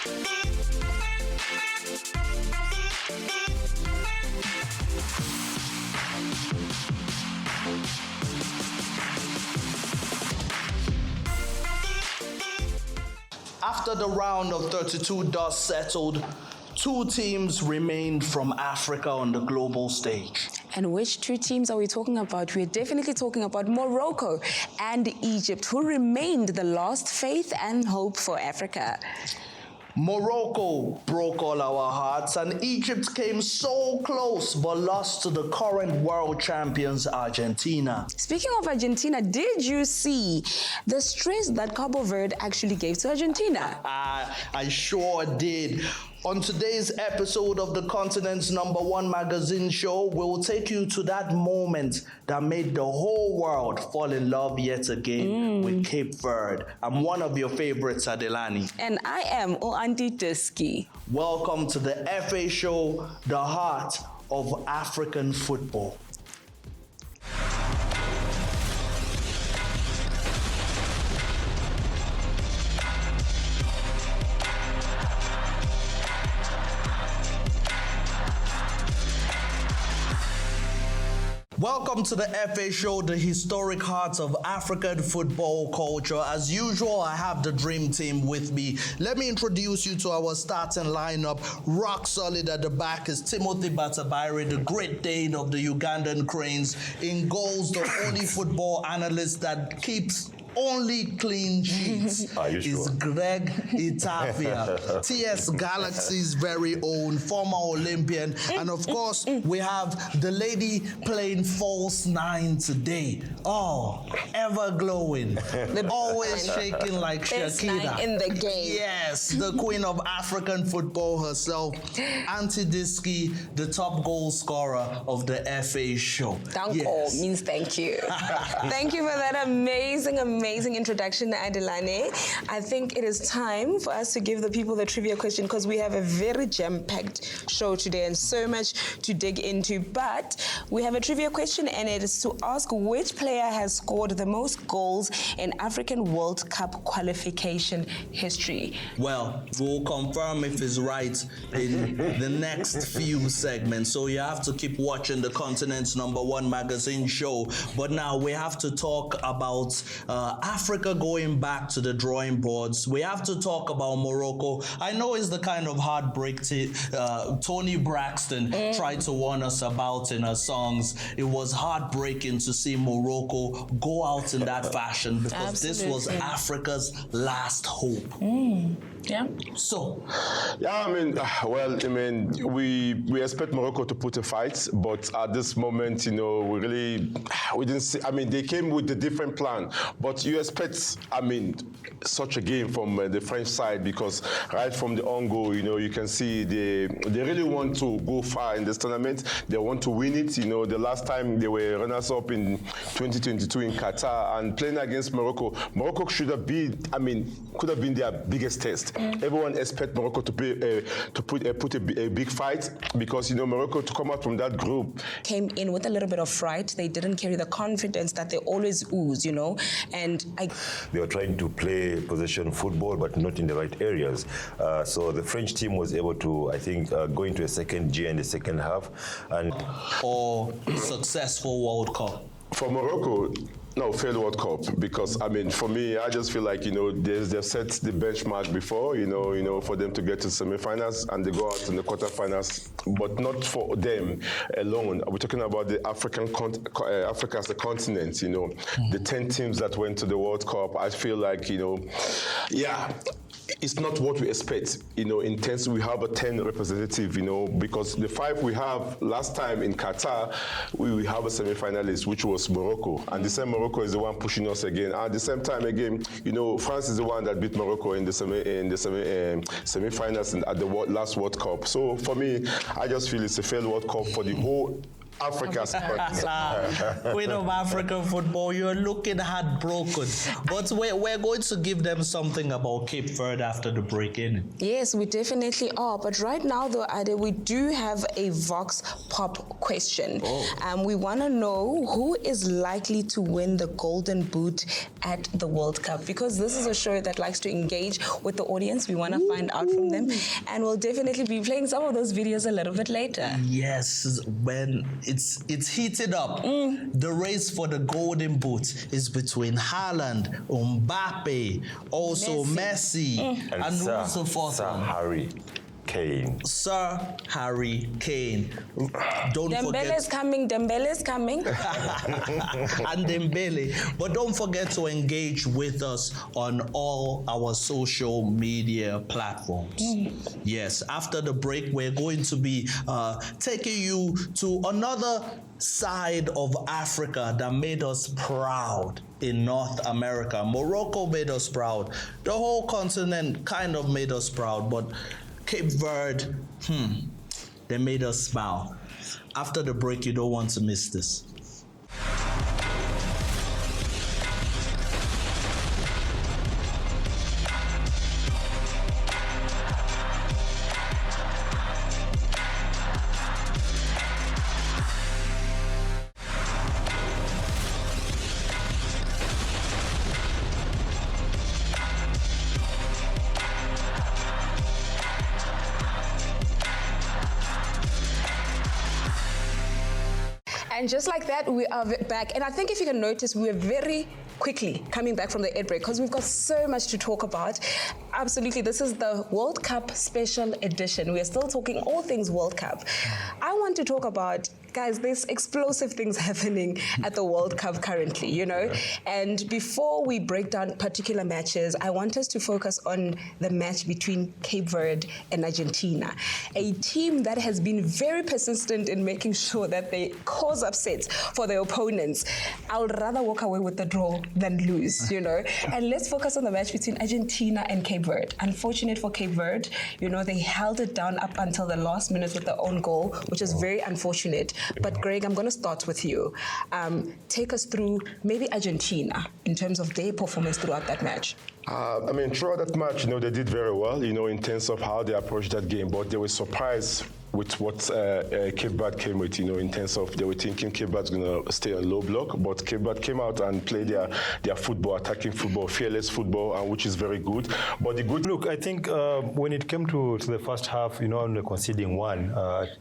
After the round of 32 dust settled, 2 teams remained from Africa on the global stage. And which 2 teams are we talking about? We're definitely talking about Morocco and Egypt, who remained the last faith and hope for Africa. Morocco broke all our hearts, and Egypt came so close but lost to the current world champions Argentina. Speaking of Argentina, did you see the stress that Cabo Verde actually gave to Argentina? I sure did. On today's episode of the continent's #1 magazine show, we'll take you to that moment that made the whole world fall in love yet again with Cape Verde. I'm one of your favorites, Adelani. And I am Auntie Diski. Welcome to the FA show, the heart of African football. Welcome to the FA show, the historic heart of African football culture. As usual, I have the dream team with me. Let me introduce you to our starting lineup. Rock solid at the back is Timothy Batabairi, the Great Dane of the Ugandan Cranes. In goals, the only football analyst that keeps only clean sheets is Greg Itafia, TS Galaxy's very own former Olympian. And of course, we have the lady playing false 9 today. Oh, ever glowing, always shaking like Shakira. In the game. Yes, the queen of African football herself, Auntie Diski, the top goal scorer of the FA show. Danko means thank you. Thank you for that amazing introduction, Adelane. I think it is time for us to give the people the trivia question because we have a very jam-packed show today and so much to dig into. But we have a trivia question, and it is to ask which player has scored the most goals in African World Cup qualification history. Well, we'll confirm if it's right in the next few segments. So you have to keep watching the continent's #1 magazine show. But now we have to talk about Africa going back to the drawing boards. We have to talk about Morocco. I know it's the kind of heartbreak Tony Braxton tried to warn us about in her songs. It was heartbreaking to see Morocco go out in that fashion because this was Africa's last hope. Yeah. So. Yeah, we expect Morocco to put a fight, but at this moment, we didn't see. they came with a different plan, but you expect, such a game from the French side because right from the on-goal, you can see they really want to go far in this tournament. They want to win it. The last time they were runners-up in 2022 in Qatar and playing against Morocco. Morocco should have been, could have been their biggest test. Everyone expects Morocco to put a big fight because Morocco to come out from that group came in with a little bit of fright. They didn't carry the confidence that they always ooze, and they were trying to play possession football, but not in the right areas. So the French team was able to, I think, go into a second gear in the second half, and successful World Cup for Morocco. No, failed World Cup because for me, I just feel like they've set the benchmark before, for them to get to semi-finals and they go out in the quarterfinals, but not for them alone. We're talking about the Africa as a continent. The 10 teams that went to the World Cup. I feel like it's not what we expect, in terms we have a 10 representative, because the 5 we have last time in Qatar, we have a semi-finalist, which was Morocco. And the same Morocco is the one pushing us again. At the same time, again, France is the one that beat Morocco in the semi-finals at the last World Cup. So for me, I just feel it's a failed World Cup for the whole Africa's Queen of African football, you're looking heartbroken. But we're going to give them something about Cape Verde after the break, innit? Yes, we definitely are. But right now, though, Ade, we do have a Vox Pop question. We want to know who is likely to win the Golden Boot at the World Cup, because this is a show that likes to engage with the audience. We want to find out from them, and we'll definitely be playing some of those videos a little bit later. Yes, when it's heated up. The race for the Golden Boot is between Haaland, Mbappe, also Messi, and who's the fourth one? Harry Kane. Sir Harry Kane. Don't Dembele's coming. Dembele's coming. and Dembele. But don't forget to engage with us on all our social media platforms. Yes, after the break, we're going to be taking you to another side of Africa that made us proud in North America. Morocco made us proud. The whole continent kind of made us proud, but Cape Verde, they made us smile. After the break, you don't want to miss this. And just like that, we are back. And I think if you can notice, we're very quickly coming back from the ad break because we've got so much to talk about. Absolutely, this is the World Cup special edition. We're still talking all things World Cup. I want to talk about, guys, there's explosive things happening at the World Cup currently, you know? And before we break down particular matches, I want us to focus on the match between Cape Verde and Argentina, a team that has been very persistent in making sure that they cause upsets for their opponents. I would rather walk away with the draw than lose, you know? And let's focus on the match between Argentina and Cape Verde. Unfortunate for Cape Verde, you know, they held it down up until the last minute with their own goal, which is very unfortunate. But Greg, I'm going to start with you. Take us through maybe Argentina in terms of their performance throughout that match. I mean, throughout that match, you know, they did very well, you know, in terms of how they approached that game, but they were surprised with what Cape Verde came with, you know, in terms of they were thinking Cape Verde's going to stay on low block, but Cape Verde came out and played their football, attacking football, fearless football, and which is very good. But the good look, I think when it came to the first half, you know, on conceding one,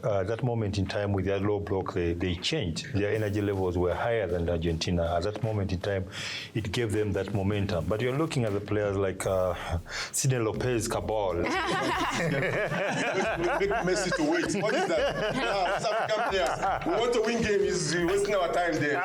that moment in time with their low block, they changed. Their energy levels were higher than Argentina. At that moment in time, it gave them that momentum. But you're looking at the players like Sidney Lopez Cabal. make Messi to wait. What is that? South African players. We want to win game. Is wasting our time there.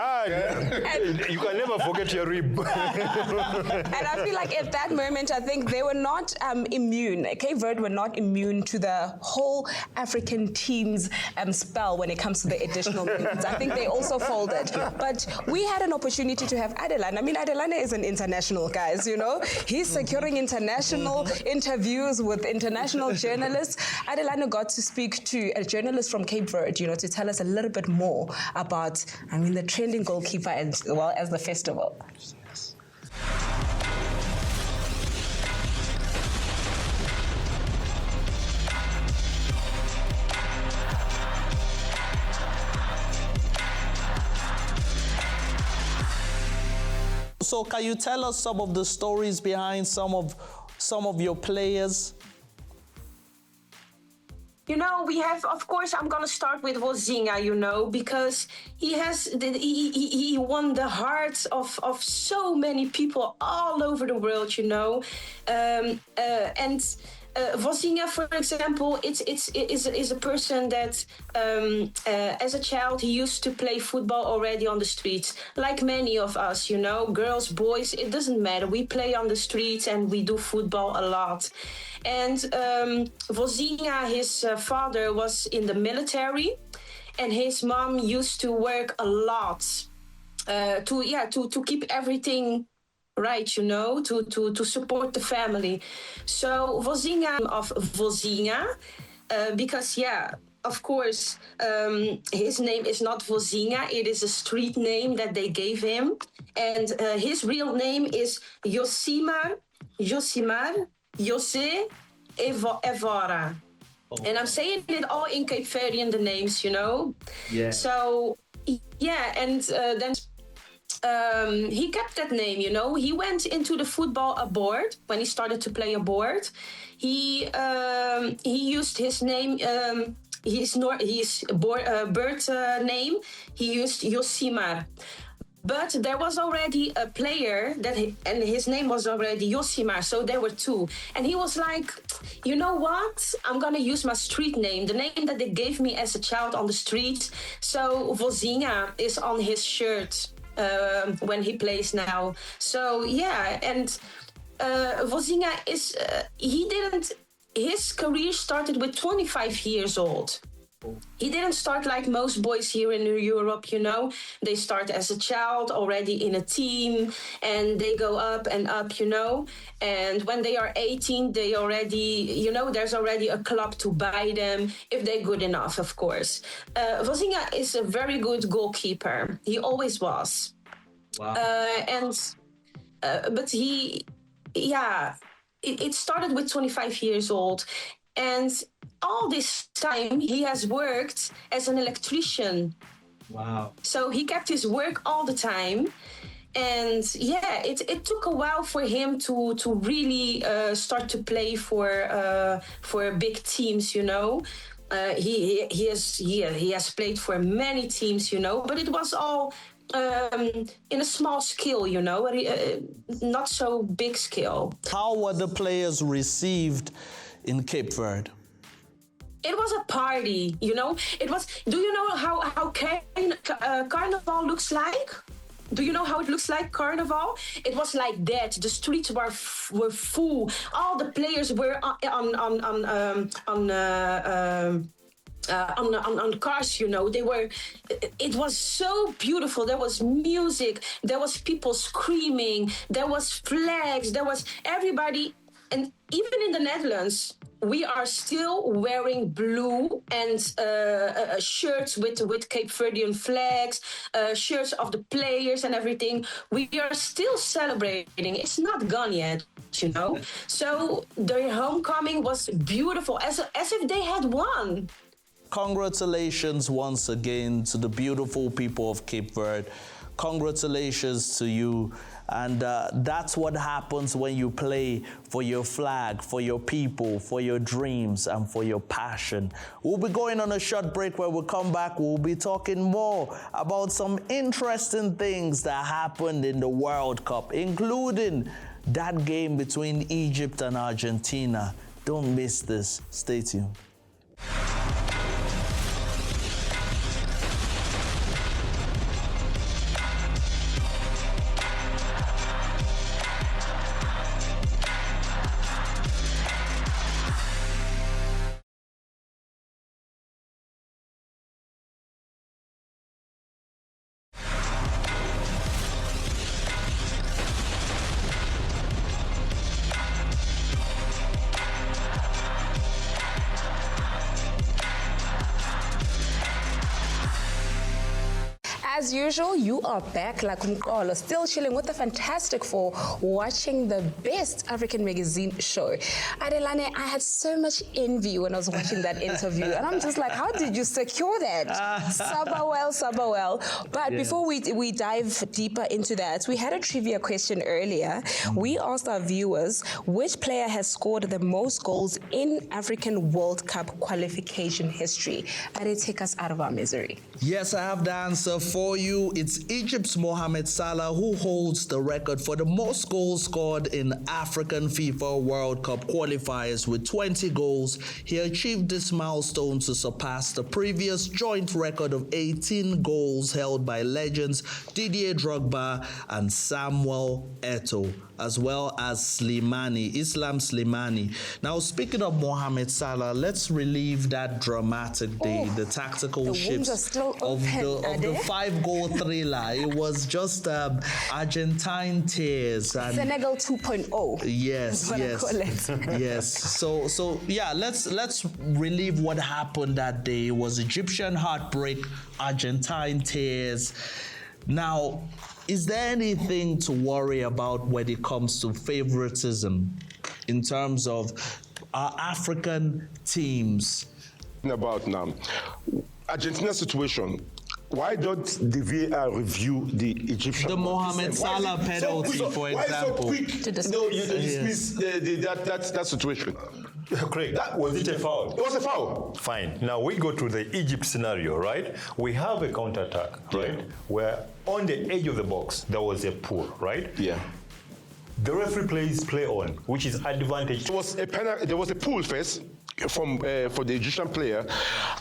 You can never forget your rib. And I feel like at that moment, I think they were not immune. Cape Verde were not immune to the whole African team's spell when it comes to the additional minutes. I think they also folded. But we had an opportunity to have Adelane. I mean, Adelane is an international, guys, you know. He's securing international interviews with international journalists. Adelane got to speak to a journalist from Cape Verde, you know, to tell us a little bit more about, I mean, the trending goalkeeper as well as the festival. Yes. So can you tell us some of the stories behind some of your players? You know, we have, of course, I'm going to start with Vozinha, you know, because he won the hearts of so many people all over the world, you know. And Vozinha, for example, is a person that, as a child, he used to play football already on the streets, like many of us, you know, girls, boys, it doesn't matter. We play on the streets and we do football a lot. And Vozinha, his father was in the military, and his mom used to work a lot to keep everything right, you know, to support the family. So Vozinha of Vozinha, because of course, his name is not Vozinha. It is a street name that they gave him. And his real name is Josimar José Evora. And I'm saying it all in Cape Verdean, the names, you know? Yeah. So, yeah, and then he kept that name, you know? He went into the football aboard when he started to play aboard. He used his name, his birth name, he used Josimar. But there was already a player and his name was already Josimar, so there were two. And he was like, you know what? I'm gonna use my street name, the name that they gave me as a child on the street. So Vozinha is on his shirt when he plays now. So yeah, and Vozinha is, his career started with 25 years old. He didn't start like most boys here in Europe, you know. They start as a child already in a team and they go up and up, you know. And when they are 18, they already, you know, there's already a club to buy them if they're good enough, of course. Vozinha is a very good goalkeeper. He always was. Wow. But it started with 25 years old. And all this time, he has worked as an electrician. Wow. So he kept his work all the time. And yeah, it took a while for him to really start to play for big teams, you know. He has played for many teams, you know, but it was all in a small scale, you know, not so big scale. How were the players received in Cape Verde? It was a party, you know. It was. Do you know how Carnival looks like? Do you know how it looks like, Carnival? It was like that. The streets were full. All the players were on cars, you know. It was so beautiful. There was music. There was people screaming. There was flags. There was everybody. And even in the Netherlands, we are still wearing blue and shirts with Cape Verdean flags, shirts of the players and everything. We are still celebrating. It's not gone yet, you know. So their homecoming was beautiful, as if they had won. Congratulations once again to the beautiful people of Cape Verde. Congratulations to you. And that's what happens when you play for your flag, for your people, for your dreams, and for your passion. We'll be going on a short break. When we come back, we'll be talking more about some interesting things that happened in the World Cup, including that game between Egypt and Argentina. Don't miss this. Stay tuned. As usual, you are back like Umqolo, still chilling with the Fantastic Four, watching the best African magazine show. Adelane, I had so much envy when I was watching that interview, and I'm just like, how did you secure that? Sabawell. But before we dive deeper into that, we had a trivia question earlier. We asked our viewers which player has scored the most goals in African World Cup qualification history. Ade, take us out of our misery. Yes, I have the answer for you. It's Egypt's Mohammed Salah who holds the record for the most goals scored in African FIFA World Cup qualifiers with 20 goals. He achieved this milestone to surpass the previous joint record of 18 goals held by legends Didier Drogba and Samuel Eto'o. as well as Islam Slimani. Now, speaking of Mohammed Salah, let's relive that dramatic day, the tactical shifts of the 5-goal thriller. It was just Argentine tears. And Senegal 2.0. Yes, yes. So yeah, let's relive what happened that day. It was Egyptian heartbreak, Argentine tears. Now, is there anything to worry about when it comes to favoritism in terms of our African teams? About now, Argentina's situation. Why don't the VAR review the Egyptian? The Mohammed Salah penalty, for example. Why so quick? No, you dismiss that situation. Craig, was it a foul? It was a foul. Fine. Now we go to the Egypt scenario, right? We have a counter-attack, right? Where on the edge of the box, there was a pull, right? Yeah. The referee plays play on, which is advantage. There was a pull first for the Egyptian player,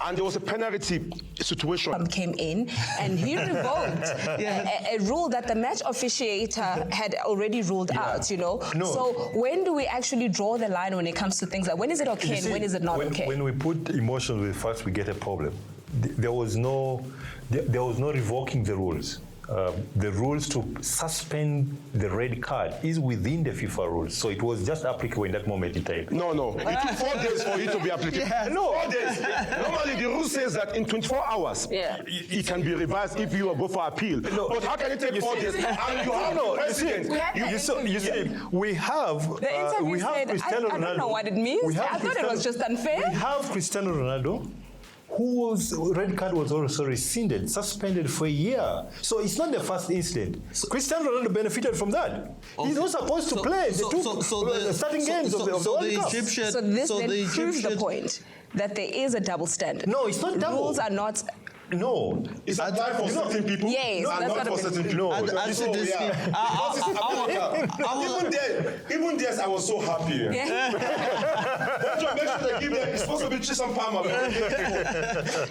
and there was a penalty situation. Came in and he revoked a rule that the match officiator had already ruled out, you know. No. So when do we actually draw the line when it comes to things like when is it okay and when is it not okay? When we put emotions with facts, we get a problem. There was no revoking the rules. The rules to suspend the red card is within the FIFA rules, so it was just applicable in that moment in time. No. It took 4 days for it to be applicable. Yeah. No, 4 days. Normally, the rule says that in 24 hours, it can be revised if you go for appeal. No. But how can it take 4 days? And you have no president. You see, we have Cristiano Ronaldo. I don't know what it means. I thought it was just unfair. We have Cristiano Ronaldo, whose red card was also rescinded, suspended for a year. So it's not the first incident. Cristiano Ronaldo benefited from that. Okay. He's not supposed to play the starting games of the World Cup. So this proves the point that there is a double standard. No, it's not double. Rules are not... No. It's applied for certain people. Yes, and not for certain people. No. Even there, I was so happy. It's supposed to be Chisholm Palmer.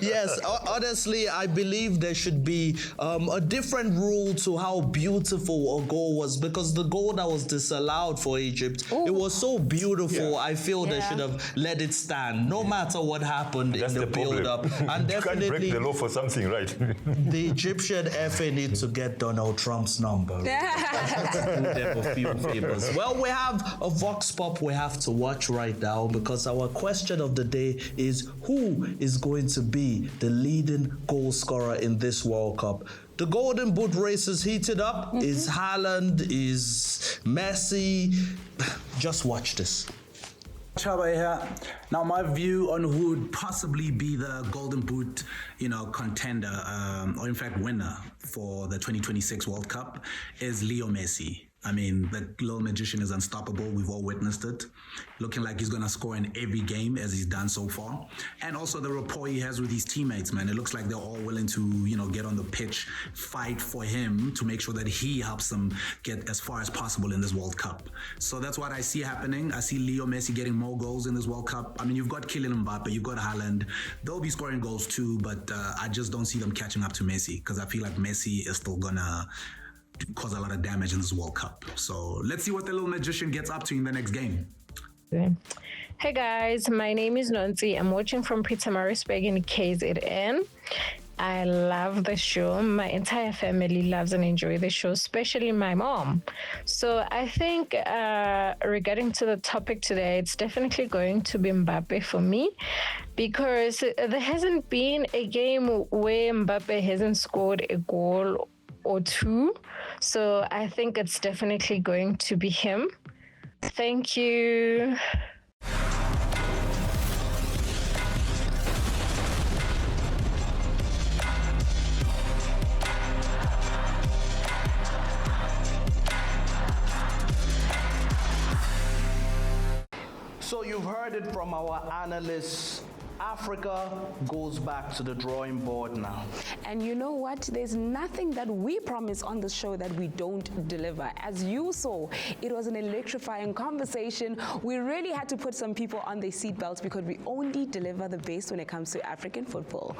Yes, honestly, I believe there should be a different rule to how beautiful a goal was, because the goal that was disallowed for Egypt, it was so beautiful. Yeah. I feel they should have let it stand, no matter what happened in the build-up. And you can't break the law for something, right? The Egyptian FA need to get Donald Trump's number. Do them a few favors. Well, we have a Vox Pop we have to watch right now, because our question of the day is, who is going to be the leading goal scorer in this World Cup? The Golden Boot race is heated up. Is Haaland? Is Messi? Just watch this. Chaba here. Now, my view on who would possibly be the Golden Boot, contender, or in fact winner for the 2026 World Cup is Leo Messi. I mean, the little magician is unstoppable. We've all witnessed it. Looking like he's going to score in every game as he's done so far. And also the rapport he has with his teammates, man. It looks like they're all willing to, get on the pitch, fight for him to make sure that he helps them get as far as possible in this World Cup. So that's what I see happening. I see Leo Messi getting more goals in this World Cup. I mean, you've got Kylian Mbappe, you've got Haaland. They'll be scoring goals too, but I just don't see them catching up to Messi, because I feel like Messi is still going to cause a lot of damage in this World Cup. So let's see what the little magician gets up to in the next game. Hey guys, my name is Nonzi. I'm watching from Pietermaritzburg in KZN. I love the show. My entire family loves and enjoys the show, especially my mom. So I think regarding to the topic today, it's definitely going to be Mbappe for me, because there hasn't been a game where Mbappe hasn't scored a goal or two. So I think it's definitely going to be him. Thank you. So you've heard it from our analysts Africa goes back to the drawing board now. And you know what? There's nothing that we promise on the show that we don't deliver. As you saw, it was an electrifying conversation. We really had to put some people on their seatbelts because we only deliver the best when it comes to African football.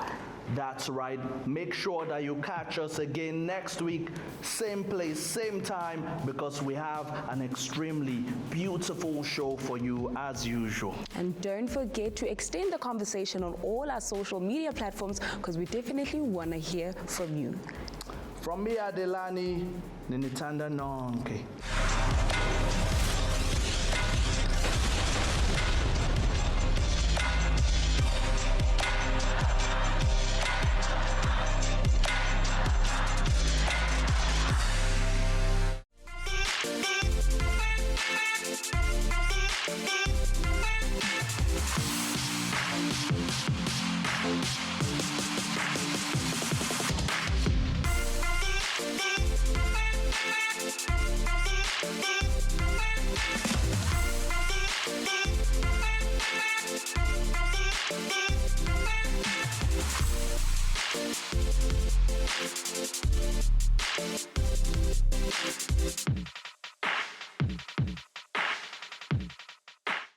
That's right. Make sure that you catch us again next week, same place, same time, because we have an extremely beautiful show for you as usual. And don't forget to extend the conversation on all our social media platforms because we definitely want to hear from you. From me, Adelani, Ninitanda Nonke.